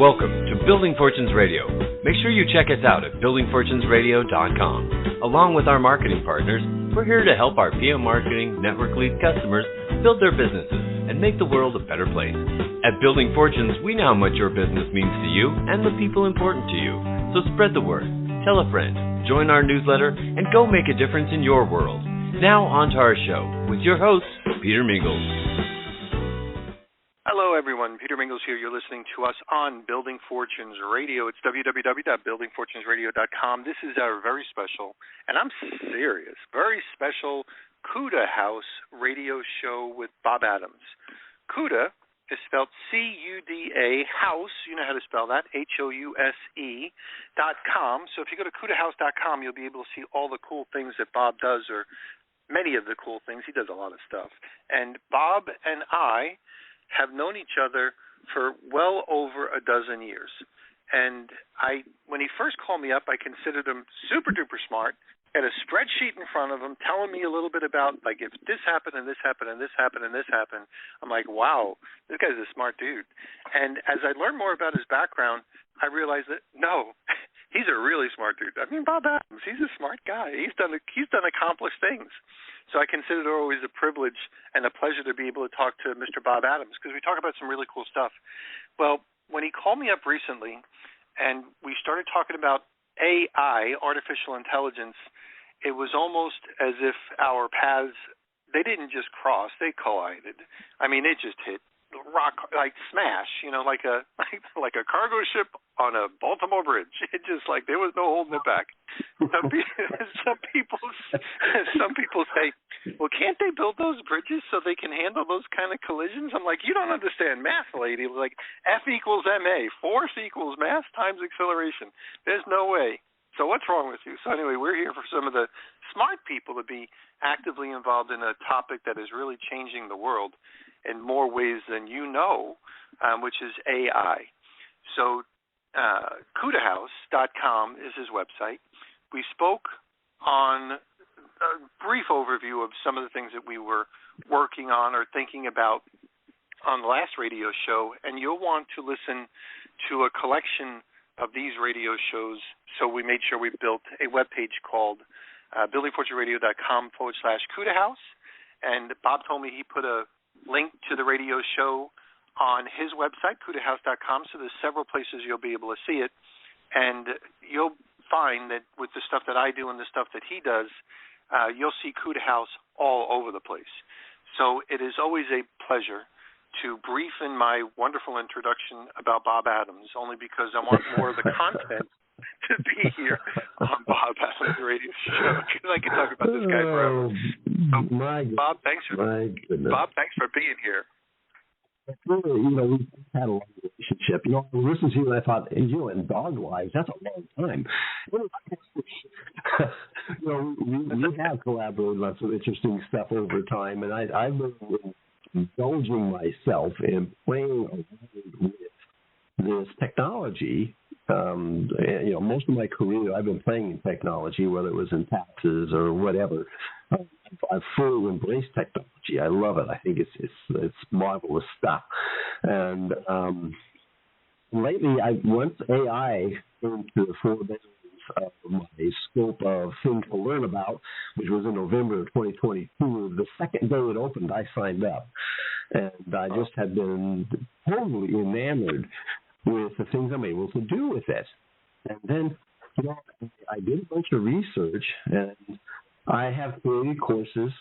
Welcome to Building Fortunes Radio. Make sure you check us out at buildingfortunesradio.com. Along with our marketing partners, we're here to help our PM Marketing Network Lead customers build their businesses and make the world a better place. At Building Fortunes, we know how much your business means to you and the people important to you. So spread the word, tell a friend, join our newsletter, and go make a difference in your world. Now on to our show with your host, Peter Mingles. Hello, everyone. Peter Mingles here. You're listening to us on Building Fortunes Radio. It's www.buildingfortunesradio.com. This is our very special, and I'm serious, very special Cudahouse radio show with Bob Adams. Cuda is spelled C-U-D-A, house, you know how to spell that, House.com. So if you go to Cudahouse.com, you'll be able to see all the cool things that Bob does, or many of the cool things. He does a lot of stuff. And Bob and I have known each other for well over a dozen years. And when he first called me up, I considered him super duper smart, had a spreadsheet in front of him telling me a little bit about, like, if this happened and this happened and this happened and this happened. I'm like, wow, this guy's a smart dude. And as I learned more about his background, I realized that, no, he's a really smart dude. I mean, Bob Adams, he's a smart guy. He's done accomplished things. So I consider it always a privilege and a pleasure to be able to talk to Mr. Bob Adams, because we talk about some really cool stuff. Well, when he called me up recently and we started talking about AI, artificial intelligence, it was almost as if our paths, they didn't just cross, they collided. I mean, it just hit rock, like smash, like a cargo ship on a Baltimore bridge. It just, like, there was no holding it back. Some people say, well, can't they build those bridges so they can handle those kind of collisions? I'm like, you don't understand math, lady. Like, F equals ma, force equals mass times acceleration. There's no way. So what's wrong with you? So anyway, we're here for some of the smart people to be actively involved in a topic that is really changing the world in more ways than you know, which is AI. So Cudahouse.com is his website. We spoke on a brief overview of some of the things that we were working on or thinking about on the last radio show, and you'll want to listen to a collection of these radio shows. So we made sure we built a webpage called buildingfortunesradio.com/Cudahouse, and Bob told me he put a link to the radio show on his website, Cudahouse.com, so there's several places you'll be able to see it, and you'll find that with the stuff that I do and the stuff that he does, you'll see Cudahouse all over the place. So it is always a pleasure to brief in my wonderful introduction about Bob Adams, only because I want more of the content to be here on Bob Adams' radio show, because I can talk about this guy forever. So, Bob, thanks for being here. We've had a long relationship. I listened to you and I thought, in dog lives, that's a long time. We have collaborated on some interesting stuff over time, and I've been indulging myself in playing around with this technology. Most of my career I've been playing in technology, whether it was in taxes or whatever. I've fully embraced technology. I love it. I think it's marvelous stuff. And lately, once AI came to the foreground of my scope of things to learn about, which was in November of 2022, the second day it opened, I signed up. And I just have been totally enamored with the things I'm able to do with it. And then, I did a bunch of research, and I have created courses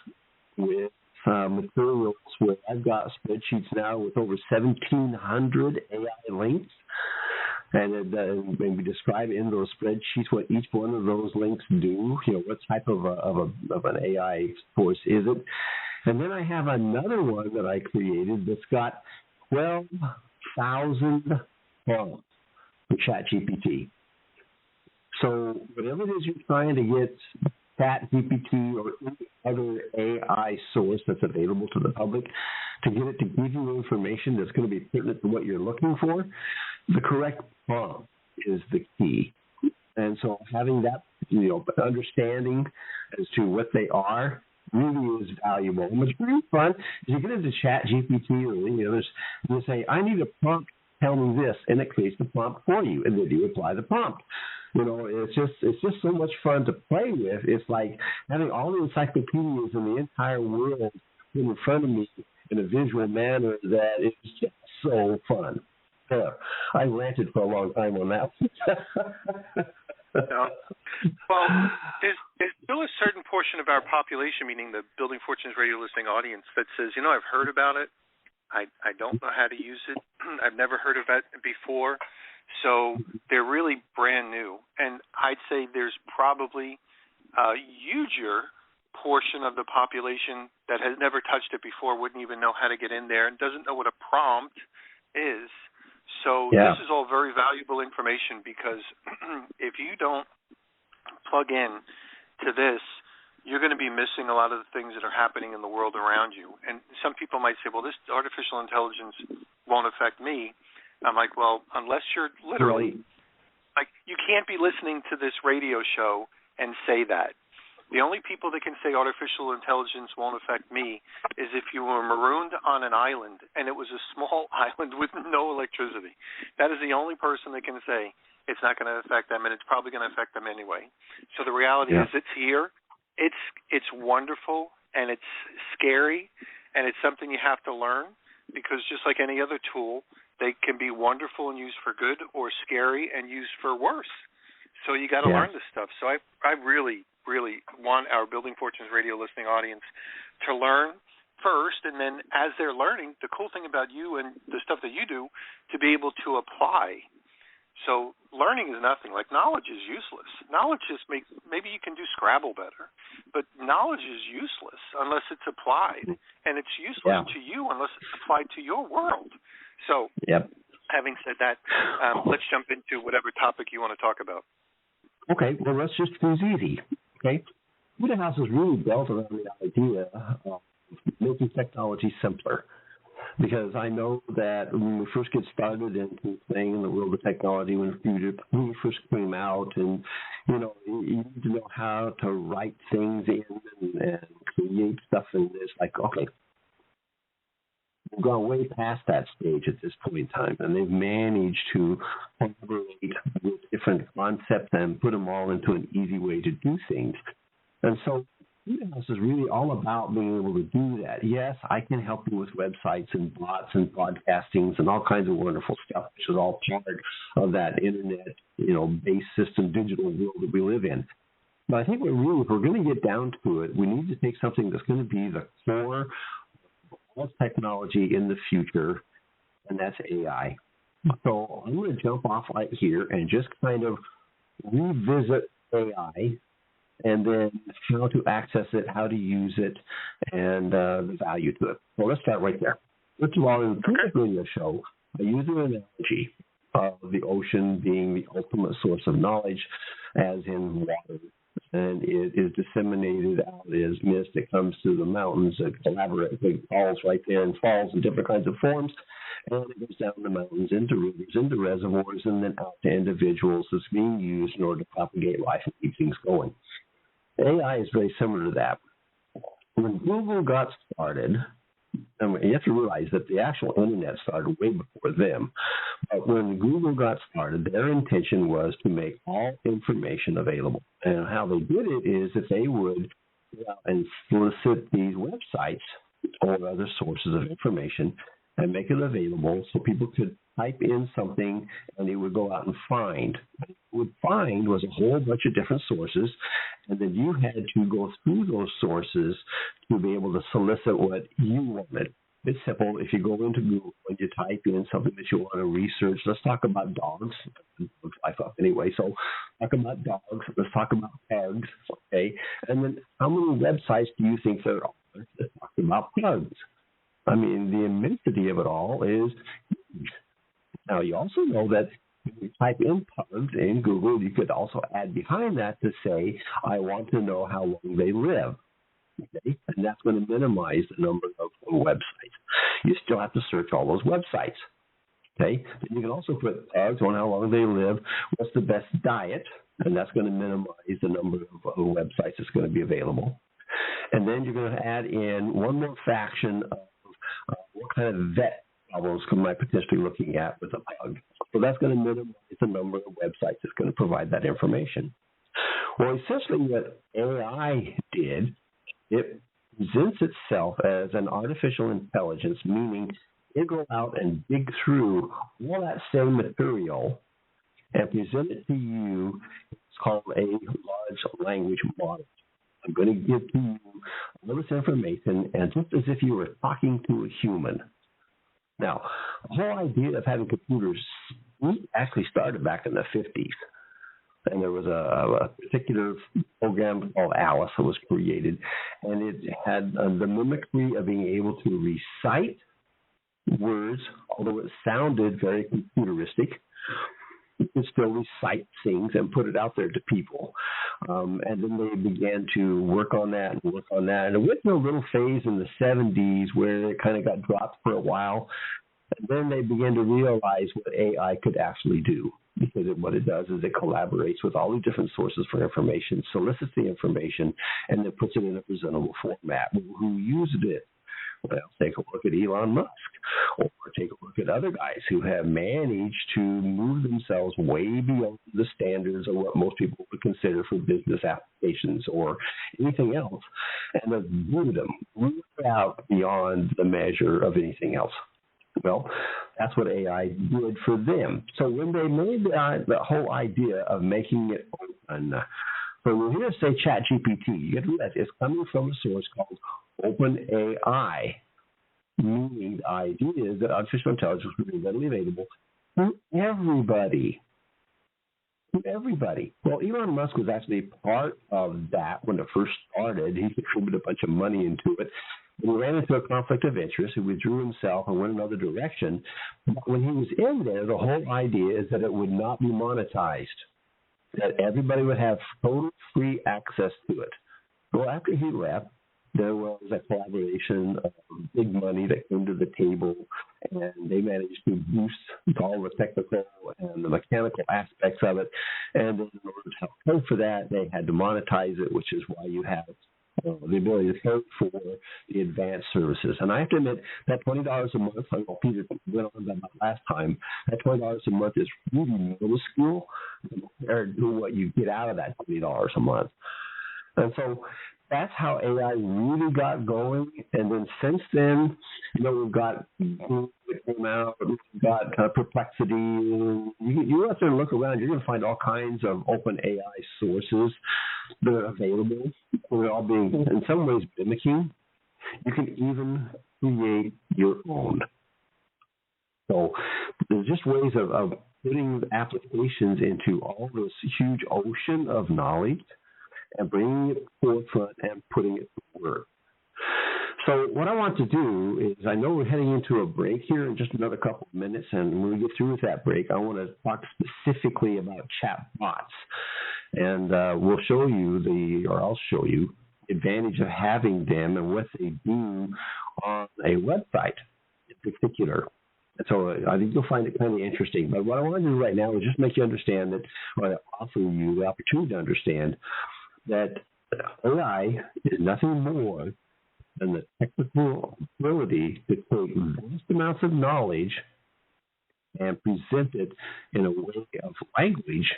with materials where I've got spreadsheets now with over 1,700 AI links. And we describe in those spreadsheets what each one of those links do, what type of an AI course is it. And then I have another one that I created that's got 12,000 prompts for ChatGPT. So whatever it is you're trying to get ChatGPT or any other AI source that's available to the public to get it to give you information that's going to be pertinent to what you're looking for, the correct prompt is the key. And so having that, understanding as to what they are really is valuable. And what's really fun is you get into ChatGPT or any others, and you say, I need a prompt tell me this, and it creates the prompt for you, and then you apply the prompt. It's just so much fun to play with. It's like having all the encyclopedias in the entire world in front of me in a visual manner that is just so fun. I ranted for a long time on that. No. Well, there's still a certain portion of our population, meaning the Building Fortunes radio listening audience, that says, I've heard about it. I don't know how to use it. I've never heard of it before. So they're really brand new. And I'd say there's probably a huger portion of the population that has never touched it before, wouldn't even know how to get in there, and doesn't know what a prompt is. So This is all very valuable information, because if you don't plug in to this, you're going to be missing a lot of the things that are happening in the world around you. And some people might say, well, this artificial intelligence won't affect me. I'm like, well, unless you're literally, like, you can't be listening to this radio show and say that. The only people that can say artificial intelligence won't affect me is if you were marooned on an island and it was a small island with no electricity. That is the only person that can say it's not going to affect them, and it's probably going to affect them anyway. So the reality is it's here. It's wonderful, and it's scary, and it's something you have to learn, because just like any other tool, they can be wonderful and used for good, or scary and used for worse. So you got to learn this stuff. So I really, really want our Building Fortunes radio listening audience to learn first, and then as they're learning, the cool thing about you and the stuff that you do, to be able to apply. So learning is nothing. Like, knowledge is useless. Knowledge just makes, maybe you can do Scrabble better, but knowledge is useless unless it's applied, and it's useless to you unless it's applied to your world. So having said that, let's jump into whatever topic you want to talk about. Okay, well, let's just do easy. Okay, Cudahouse is really built around the idea of making technology simpler. Because I know that when we first get started into playing in the world of technology, when we first came out, and you need to know how to write things in and create stuff, and it's like, okay, we've gone way past that stage at this point in time, and they've managed to collaborate with different concepts and put them all into an easy way to do things. And so Cudahouse is really all about being able to do that. Yes, I can help you with websites and bots and podcastings and all kinds of wonderful stuff, which is all part of that internet, based system digital world that we live in. But I think if we're going to get down to it, we need to take something that's going to be the core of technology in the future, and that's AI. So I'm going to jump off right here and just kind of revisit AI, and then how to access it, how to use it, and the value to it. So let's start right there. First of all, in the previous radio show, I used an analogy of the ocean being the ultimate source of knowledge, as in water. And it is disseminated out as mist. It comes to the mountains. It falls right there and falls in different kinds of forms. And it goes down the mountains, into rivers, into reservoirs, and then out to individuals. It's being used in order to propagate life and keep things going. AI is very similar to that. When Google got started, and you have to realize that the actual internet started way before them, but when Google got started, their intention was to make all information available. And how they did it is that they would go out and solicit these websites or other sources of information and make it available so people could type in something and they would go out and find. What it would find was a whole bunch of different sources, and then you had to go through those sources to be able to solicit what you wanted. It's simple. If you go into Google and you type in something that you want to research, let's talk about dogs. Life up anyway. So talk about dogs. Let's talk about pugs. Okay. And then how many websites do you think there are that talk about pugs? I mean, the immensity of it all is huge. Now, you also know that when you type in pugs in Google, you could also add behind that to say, I want to know how long they live. Okay? And that's going to minimize the number of websites. You still have to search all those websites. Okay? Then you can also put pugs on how long they live, what's the best diet, and that's going to minimize the number of websites that's going to be available. And then you're going to add in one more fraction of what kind of vet problems am I potentially looking at with a bug? So that's going to minimize the number of websites that's going to provide that information. Well, essentially what AI did, it presents itself as an artificial intelligence, meaning it go out and dig through all that same material and present it to you. It's called a large language model. I'm going to give to you all this information, and just as if you were talking to a human. Now, the whole idea of having computers actually started back in the 50s. And there was a particular program called Alice that was created, and it had the mimicry of being able to recite words, although it sounded very computeristic. It could still recite things and put it out there to people. And then they began to work on that. And it went through a little phase in the 70s where it kind of got dropped for a while. And then they began to realize what AI could actually do. Because what it does is it collaborates with all the different sources for information, solicits the information, and then puts it in a presentable format. Who used it? Well, take a look at Elon Musk, or take a look at other guys who have managed to move themselves way beyond the standards of what most people would consider for business applications or anything else, and have moved them way out beyond the measure of anything else. Well, that's what AI did for them. So when they made the whole idea of making it open, so when we say ChatGPT, you have to realize it's coming from a source called OpenAI, meaning the idea is that artificial intelligence will be readily available to everybody. To everybody. Well, Elon Musk was actually part of that when it first started. He contributed a bunch of money into it. He ran into a conflict of interest. He withdrew himself and went another direction. But when he was in there, the whole idea is that it would not be monetized, that everybody would have total free access to it. Well, after he left, there was a collaboration of big money that came to the table, and they managed to boost all the technical and the mechanical aspects of it. And then in order to help pay for that, they had to monetize it, which is why you have the ability to pay for the advanced services. And I have to admit, that $20 a month, like Peter went on about last time, that $20 a month is really minuscule compared to what you get out of that $20 a month. And so that's how AI really got going. And then since then, we've got that came out, we've got Perplexity. You have to look around. You're going to find all kinds of open AI sources that are available. They're all being, in some ways, mimicking. You can even create your own. So there's just ways of putting applications into all this huge ocean of knowledge and bringing it forefront and putting it to work. So what I want to do is, I know we're heading into a break here in just another couple of minutes, and when we get through with that break, I want to talk specifically about chatbots. And I'll show you the advantage of having them and what they do on a website in particular. And so I think you'll find it kind of interesting. But what I want to do right now is just make you understand that, or offer you the opportunity to understand that AI is nothing more than the technical ability to take vast amounts of knowledge and present it in a way of language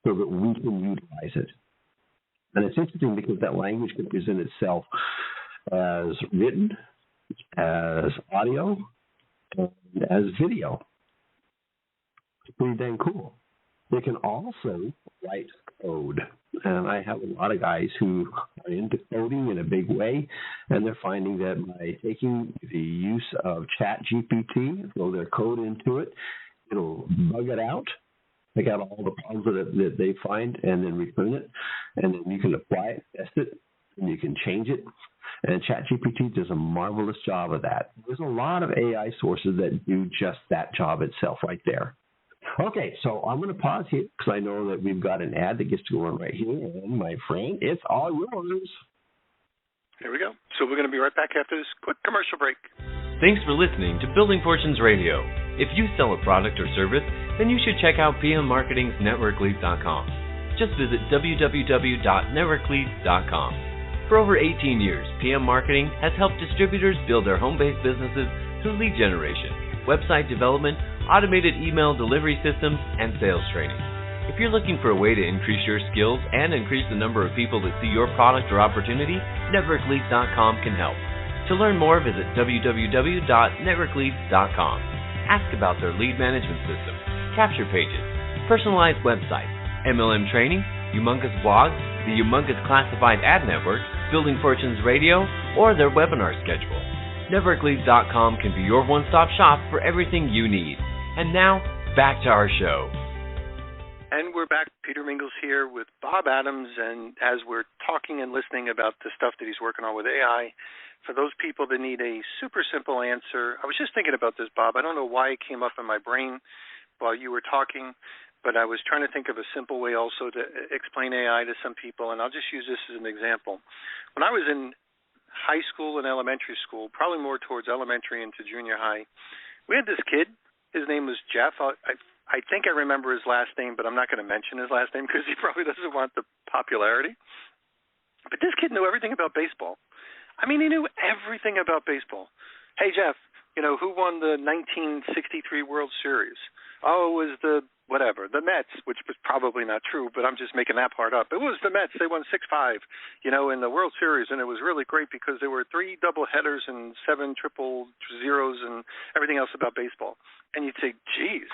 so that we can utilize it. And it's interesting because that language can present itself as written, as audio, and as video. It's pretty dang cool. They can also write code. And I have a lot of guys who are into coding in a big way, and they're finding that by taking the use of ChatGPT, throw their code into it, it'll bug it out, take out all the problems that they find, and then return it. And then you can apply it, test it, and you can change it. And ChatGPT does a marvelous job of that. There's a lot of AI sources that do just that job itself right there. Okay, so I'm going to pause here because I know that we've got an ad that gets to go on right here. And my friend, it's all yours. Here we go. So we're going to be right back after this quick commercial break. Thanks for listening to Building Fortunes Radio. If you sell a product or service, then you should check out PMMarketing's NetworkLeads.com. Just visit www.networkleads.com. For over 18 years, PM Marketing has helped distributors build their home-based businesses through lead generation, website development, automated email delivery systems, and sales training. If you're looking for a way to increase your skills and increase the number of people that see your product or opportunity, NetworkLeads.com can help. To learn more, visit www.networkleads.com. Ask about their lead management system, capture pages, personalized websites, MLM training, humongous blogs, the humongous classified ad network, Building Fortunes Radio, or their webinar schedule. NetworkLeads.com can be your one-stop shop for everything you need. And now, back to our show. And we're back. Peter Mingles here with Bob Adams, and as we're talking and listening about the stuff that he's working on with AI, for those people that need a super simple answer, I was just thinking about this, Bob. I don't know why it came up in my brain while you were talking, but I was trying to think of a simple way also to explain AI to some people, and I'll just use this as an example. When I was in high school and elementary school, probably more towards elementary into junior high, we had this kid. His name was Jeff. I think I remember his last name, but I'm not going to mention his last name because he probably doesn't want the popularity. But this kid knew everything about baseball. I mean, he knew everything about baseball. Hey, Jeff, who won the 1963 World Series? Oh, it was the Mets, which was probably not true, but I'm just making that part up. It was the Mets. They won 6-5, in the World Series, and it was really great because there were 3 double headers and 7 triple zeros and everything else about baseball. And you'd say, geez.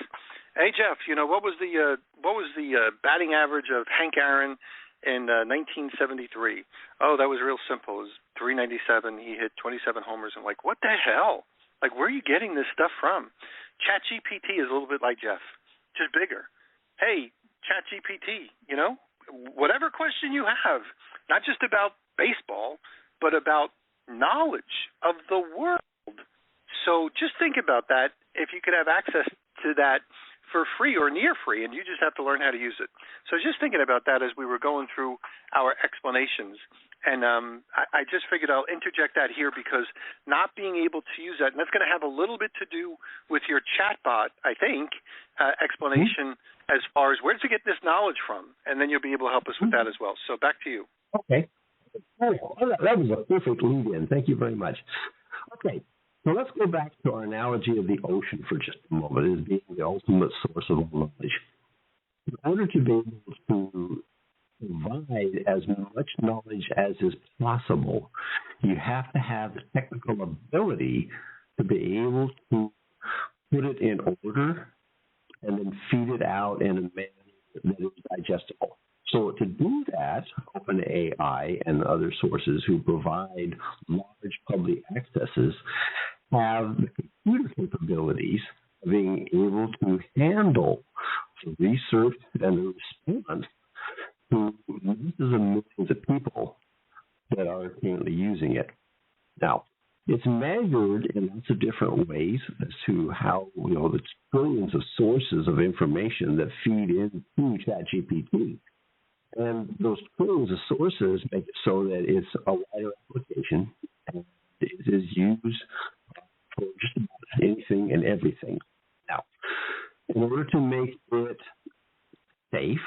Hey Jeff, what was the batting average of Hank Aaron in 1973? Oh, that was real simple. It was .397. He hit 27 homers. I'm like, what the hell? Like, where are you getting this stuff from? ChatGPT is a little bit like Jeff, just bigger. Hey, ChatGPT, whatever question you have, not just about baseball, but about knowledge of the world. So just think about that. If you could have access to that for free or near free, and you just have to learn how to use it. So just thinking about that as we were going through our explanations, and I just figured I'll interject that here because not being able to use that, and that's going to have a little bit to do with your chatbot, I think, explanation as far as where to get this knowledge from, and then you'll be able to help us with that as well. So back to you. Okay. That was a perfect lead-in. Thank you very much. Okay. So let's go back to our analogy of the ocean for just a moment as being the ultimate source of all knowledge. In order to be able to provide as much knowledge as is possible, you have to have the technical ability to be able to put it in order and then feed it out in a manner that is digestible. So to do that, OpenAI and other sources who provide large public accesses have the computer capabilities of being able to handle the research and the response to millions and millions of people that are currently using it. Now, it's measured in lots of different ways as to how, the trillions of sources of information that feed into ChatGPT. And those trillions of sources make it so that it's a wider application and it is used for just about anything and everything. Now, in order to make it safe,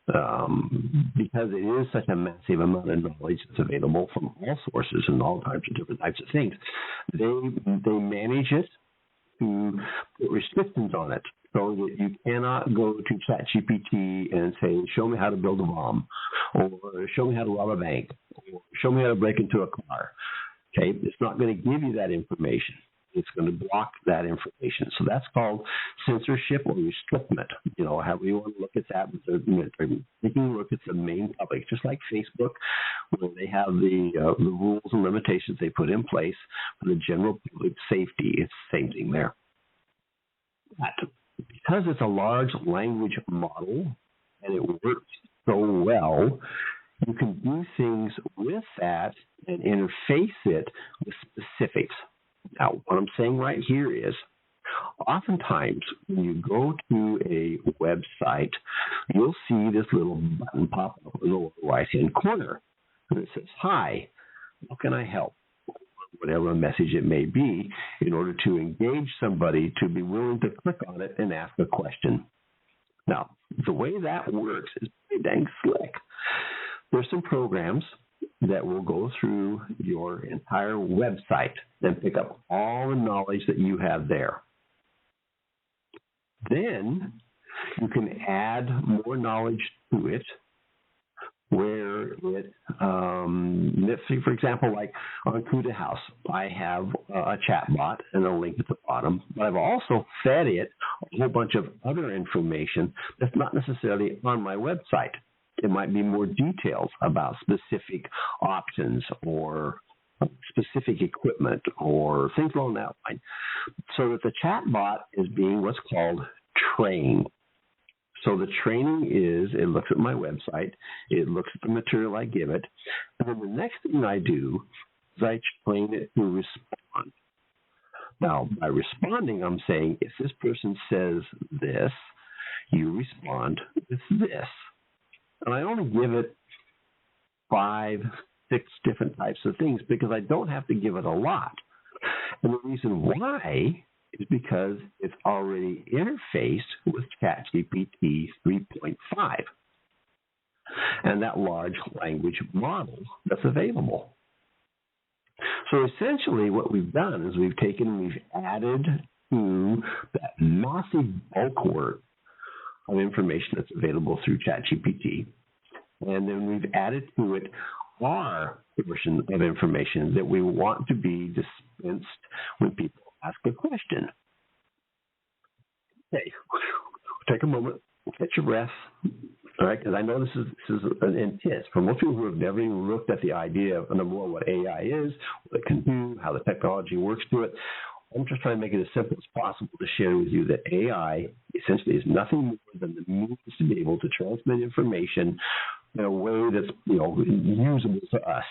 because it is such a massive amount of knowledge that's available from all sources and all types of different types of things, they manage it to put restrictions on it so that you cannot go to ChatGPT and say, show me how to build a bomb, or show me how to rob a bank, or show me how to break into a car. Okay, it's not going to give you that information. It's going to block that information. So that's called censorship or restriction. How we want to look at that. Taking a look at the main public, just like Facebook, where they have the rules and limitations they put in place for the general public safety. It's the same thing there. But because it's a large language model and it works so well, you can do things with that and interface it with specifics. Now, what I'm saying right here is, oftentimes when you go to a website, you'll see this little button pop up in the lower right-hand corner. And it says, hi, how can I help? Whatever message it may be, in order to engage somebody to be willing to click on it and ask a question. Now, the way that works is pretty dang slick. There's some programs that will go through your entire website and pick up all the knowledge that you have there. Then you can add more knowledge to it, where it, let's see, for example, like on Cudahouse, I have a chatbot and a link at the bottom, but I've also fed it a whole bunch of other information that's not necessarily on my website. It might be more details about specific options or specific equipment or things along that line, so that the chatbot is being what's called trained. So the training is, it looks at my website, it looks at the material I give it, and then the next thing I do is I train it to respond. Now, by responding, I'm saying, if this person says this, you respond with this. And I only give it 5, 6 different types of things because I don't have to give it a lot. And the reason why is because it's already interfaced with ChatGPT 3.5 and that large language model that's available. So essentially what we've done is we've added to that massive bulk work of information that's available through ChatGPT, and then we've added to it our version of information that we want to be dispensed when people ask a question. Okay, take a moment, catch your breath, all right, because I know this is an intense. For most people who have never even looked at the idea of, number one, what AI is, what it can do, how the technology works to it, I'm just trying to make it as simple as possible to share with you that AI essentially is nothing more than the means to be able to transmit information in a way that's, usable to us.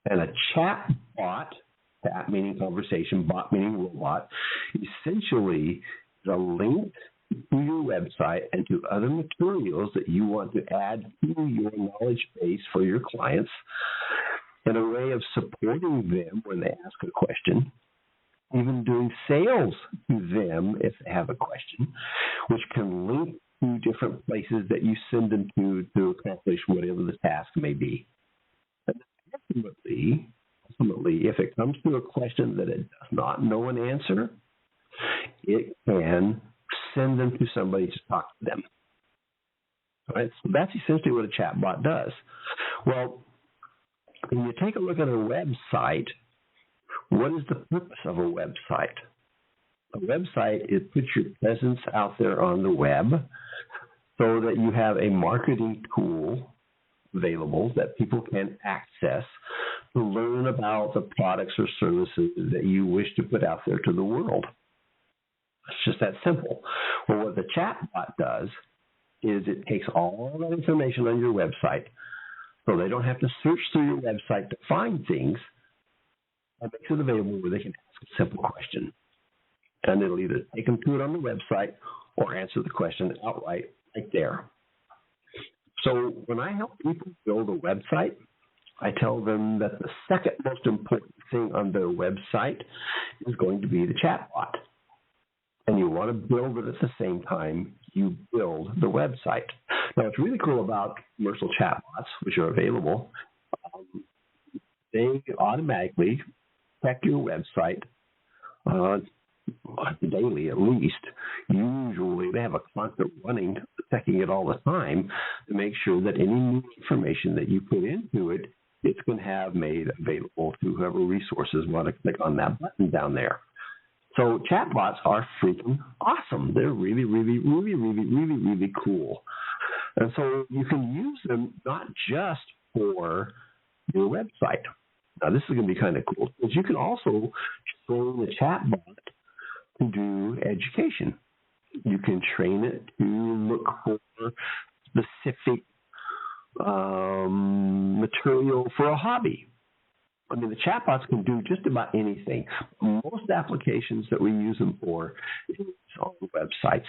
And a chat bot, chat meaning conversation, bot meaning robot, essentially is a link to your website and to other materials that you want to add to your knowledge base for your clients, and a way of supporting them when they ask a question, even doing sales to them if they have a question, which can link to different places that you send them to accomplish whatever the task may be. And ultimately, if it comes to a question that it does not know an answer, it can send them to somebody to talk to them. All right? So that's essentially what a chatbot does. Well, when you take a look at a website, what is the purpose of a website? A website, it puts your presence out there on the web so that you have a marketing tool available that people can access to learn about the products or services that you wish to put out there to the world. It's just that simple. Well, what the chatbot does is it takes all that information on your website, so they don't have to search through your website to find things, and makes it available where they can ask a simple question. And it'll either take them to it on the website or answer the question outright right there. So when I help people build a website, I tell them that the second most important thing on their website is going to be the chatbot. And you want to build it at the same time you build the website. Now, what's really cool about commercial chatbots, which are available, they automatically check your website daily at least. Usually they have a constant running, checking it all the time to make sure that any new information that you put into it, it's going to have made available to whoever resources want to click on that button down there. So chatbots are freaking awesome. They're really, really, really, really, really, really cool. And so you can use them not just for your website. Now, this is going to be kind of cool, because you can also train the chatbot to do education. You can train it to look for specific material for a hobby. I mean, the chatbots can do just about anything. Most applications that we use them for is on websites.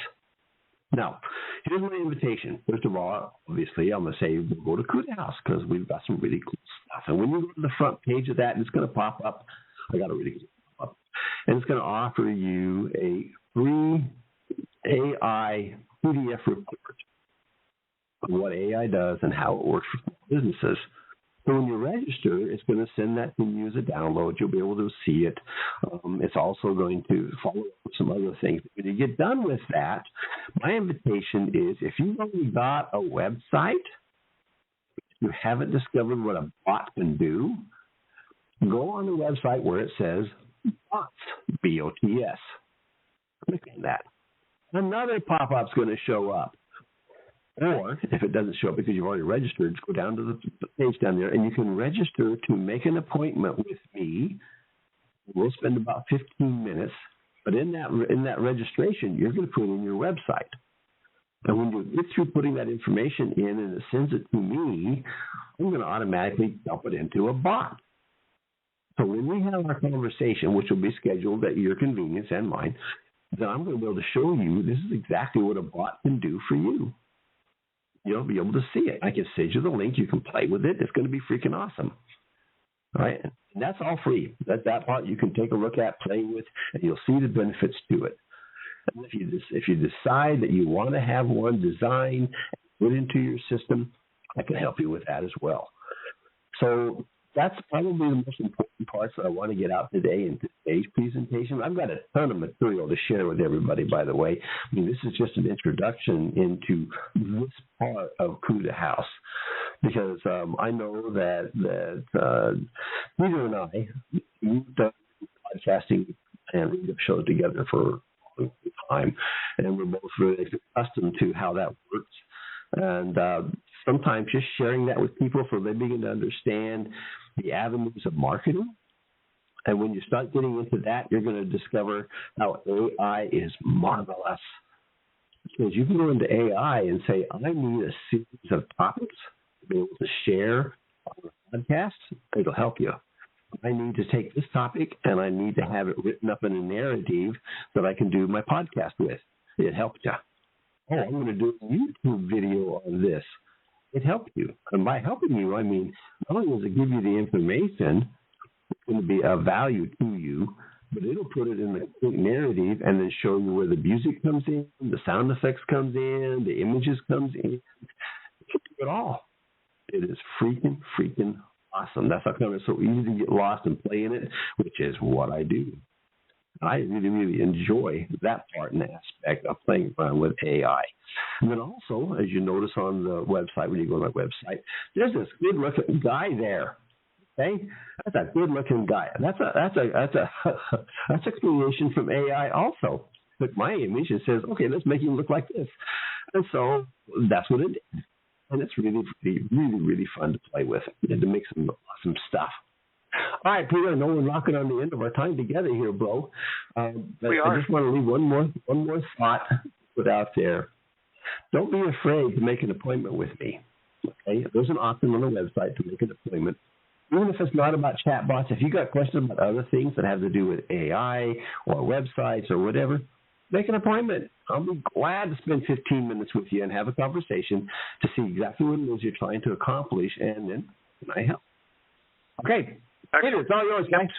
Now, here's my invitation. First of all, obviously, I'm going to say we'll go to Cudahouse because we've got some really cool stuff. And when you go to the front page of that, it's going to pop up. I got a really good pop up. And it's going to offer you a free AI PDF report on what AI does and how it works for businesses. So when you register, it's going to send that to you as a download. You'll be able to see it. It's also going to follow up with some other things. When you get done with that, my invitation is if you've already got a website, you haven't discovered what a bot can do, go on the website where it says bots, B-O-T-S. Click on that. Another pop-up's going to show up. Or, if it doesn't show up because you've already registered, just go down to the page down there, and you can register to make an appointment with me. We'll spend about 15 minutes. But in that registration, you're going to put in your website. And when you get through putting that information in and it sends it to me, I'm going to automatically dump it into a bot. So when we have our conversation, which will be scheduled at your convenience and mine, then I'm going to be able to show you this is exactly what a bot can do for you. You'll be able to see it. I can send you the link. You can play with it. It's going to be freaking awesome. All right? And that's all free. That part you can take a look at, play with, and you'll see the benefits to it. And if you decide that you want to have one designed and put into your system, I can help you with that as well. So that's probably the most important parts that I want to get out today in today's presentation. I've got a ton of material to share with everybody, by the way. I mean, this is just an introduction into this part of Cudahouse, because I know that Peter and I, we've done podcasting and radio shows together for a long time, and we're both really accustomed to how that works. And sometimes just sharing that with people so they begin to understand the avenues of marketing. And when you start getting into that, you're going to discover how AI is marvelous. Because you can go into AI and say, I need a series of topics to be able to share on a podcast. It'll help you. I need to take this topic and I need to have it written up in a narrative that I can do my podcast with. It helped you. Oh, I'm going to do a YouTube video on this. It helped you. And by helping you, I mean, not only does it give you the information, it's going to be of value to you, but it'll put it in the quick narrative and then show you where the music comes in, the sound effects comes in, the images comes in. It'll do it all. It is freaking awesome. That's how come it's so easy to get lost and play in it, which is what I do. I really enjoy that part and aspect of playing around with AI. And then also, as you notice on the website, when you go to my website, there's this good-looking guy there. Okay, that's a good-looking guy. That's a creation from AI also. But my image, it says, okay, let's make him look like this, and so that's what it did. And it's really fun to play with and to make some awesome stuff. All right, Peter, I know we're knocking on the end of our time together here, bro. But we are. I just want to leave one more thought put out there. Don't be afraid to make an appointment with me. Okay, there's an option on the website to make an appointment. Even if it's not about chatbots, if you got questions about other things that have to do with AI or websites or whatever, make an appointment. I'll be glad to spend 15 minutes with you and have a conversation to see exactly what it is you're trying to accomplish, and then I help. Okay. Peter, it's all yours, guys.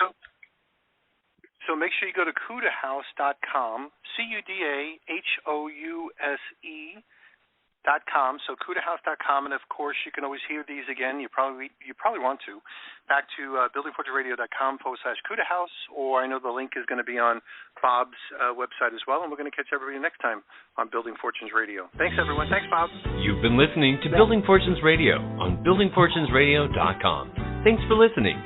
So make sure you go to Cudahouse.com, Cudahouse.com. So Cudahouse.com, and of course you can always hear these again. You probably want to. Back to buildingfortunesradio.com/Cudahouse, or I know the link is going to be on Bob's website as well, and we're going to catch everybody next time on Building Fortunes Radio. Thanks, everyone. Thanks, Bob. You've been listening to Building Fortunes Radio on buildingfortunesradio.com. Thanks for listening.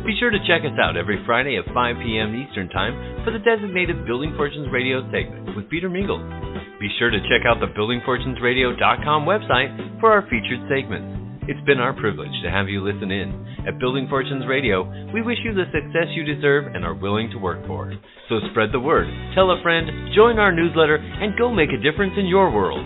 Be sure to check us out every Friday at 5 p.m. Eastern Time for the designated Building Fortunes Radio segment with Peter Mingle. Be sure to check out the buildingfortunesradio.com website for our featured segments. It's been our privilege to have you listen in. At Building Fortunes Radio, we wish you the success you deserve and are willing to work for. So spread the word, tell a friend, join our newsletter, and go make a difference in your world.